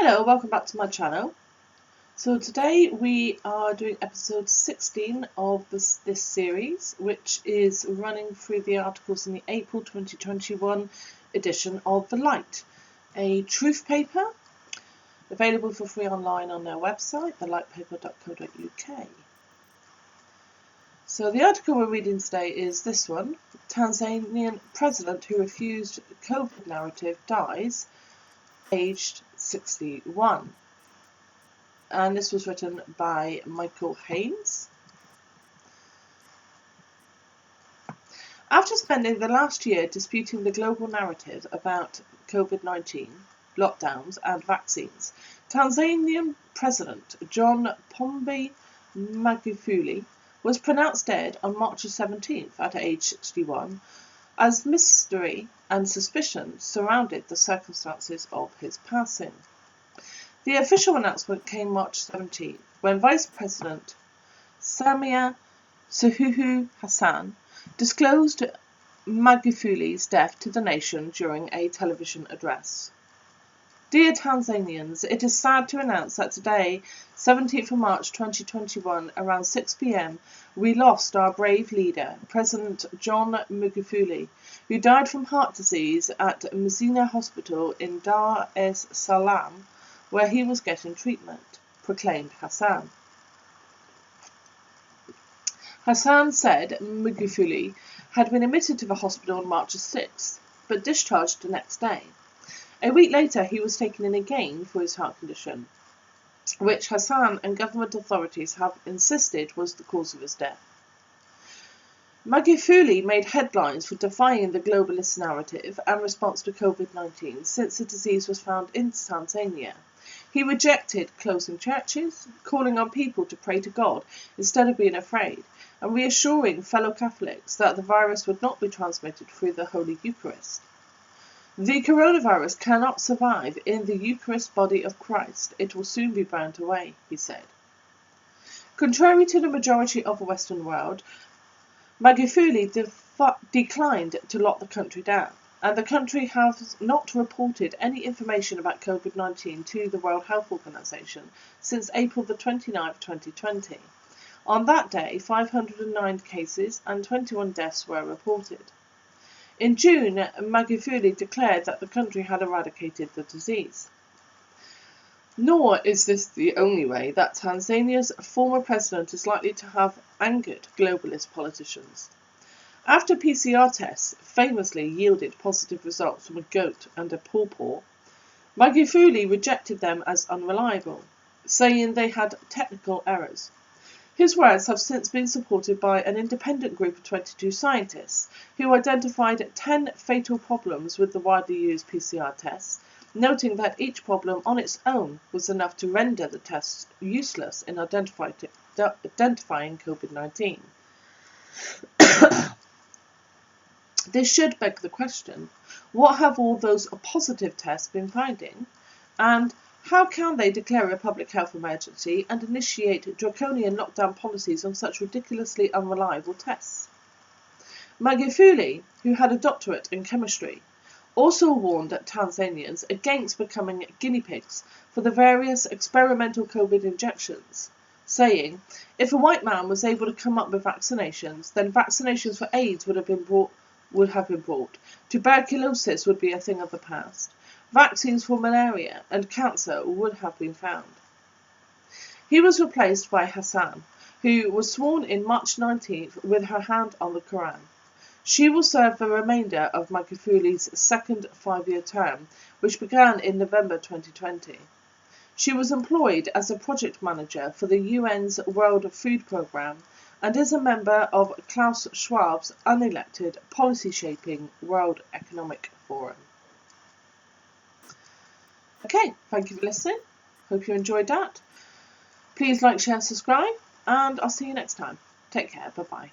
Hello, welcome back to my channel. So today we are doing episode 16 of this series, which is running through the articles in the April 2021 edition of The Light, a truth paper available for free online on their website, thelightpaper.co.uk. So the article we're reading today is this one: Tanzanian president who refused COVID narrative dies, aged 61. And this was written by Michael Haynes. After spending the last year disputing the global narrative about COVID-19, lockdowns and vaccines, Tanzanian President John Pombe Magufuli was pronounced dead on March 17th at age 61, as mystery and suspicion surrounded the circumstances of his passing. The official announcement came March 17th, when Vice President Samia Suluhu Hassan disclosed Magufuli's death to the nation during a television address. Dear Tanzanians, it is sad to announce that today, 17th of March 2021, around 6 p.m, we lost our brave leader, President John Magufuli, who died from heart disease at Mzina Hospital in Dar es Salaam, where he was getting treatment, proclaimed Hassan. Hassan said Magufuli had been admitted to the hospital on March 6th, but discharged the next day. A week later, he was taken in again for his heart condition, which Hassan and government authorities have insisted was the cause of his death. Magufuli made headlines for defying the globalist narrative and response to COVID-19 since the disease was found in Tanzania. He rejected closing churches, calling on people to pray to God instead of being afraid, and reassuring fellow Catholics that the virus would not be transmitted through the Holy Eucharist. The coronavirus cannot survive in the Eucharist body of Christ. It will soon be burnt away, he said. Contrary to the majority of the Western world, Magufuli declined to lock the country down, and the country has not reported any information about COVID-19 to the World Health Organization since April the 29th, 2020. On that day, 509 cases and 21 deaths were reported. In June, Magufuli declared that the country had eradicated the disease. Nor is this the only way that Tanzania's former president is likely to have angered globalist politicians. After PCR tests famously yielded positive results from a goat and a pawpaw, Magufuli rejected them as unreliable, saying they had technical errors. His words have since been supported by an independent group of 22 scientists who identified 10 fatal problems with the widely used PCR tests, noting that each problem on its own was enough to render the tests useless in identifying COVID-19. This should beg the question, what have all those positive tests been finding? And how can they declare a public health emergency and initiate draconian lockdown policies on such ridiculously unreliable tests? Magufuli, who had a doctorate in chemistry, also warned Tanzanians against becoming guinea pigs for the various experimental COVID injections, saying, if a white man was able to come up with vaccinations, then vaccinations for AIDS would have been brought. Tuberculosis would be a thing of the past. Vaccines for malaria and cancer would have been found. He was replaced by Hassan, who was sworn in March 19th with her hand on the Quran. She will serve the remainder of Magufuli's second 5-year term, which began in November 2020. She was employed as a project manager for the UN's World Food Programme and is a member of Klaus Schwab's unelected policy-shaping World Economic Forum. Okay, thank you for listening. Hope you enjoyed that. Please like, share, subscribe, and I'll see you next time. Take care. Bye-bye.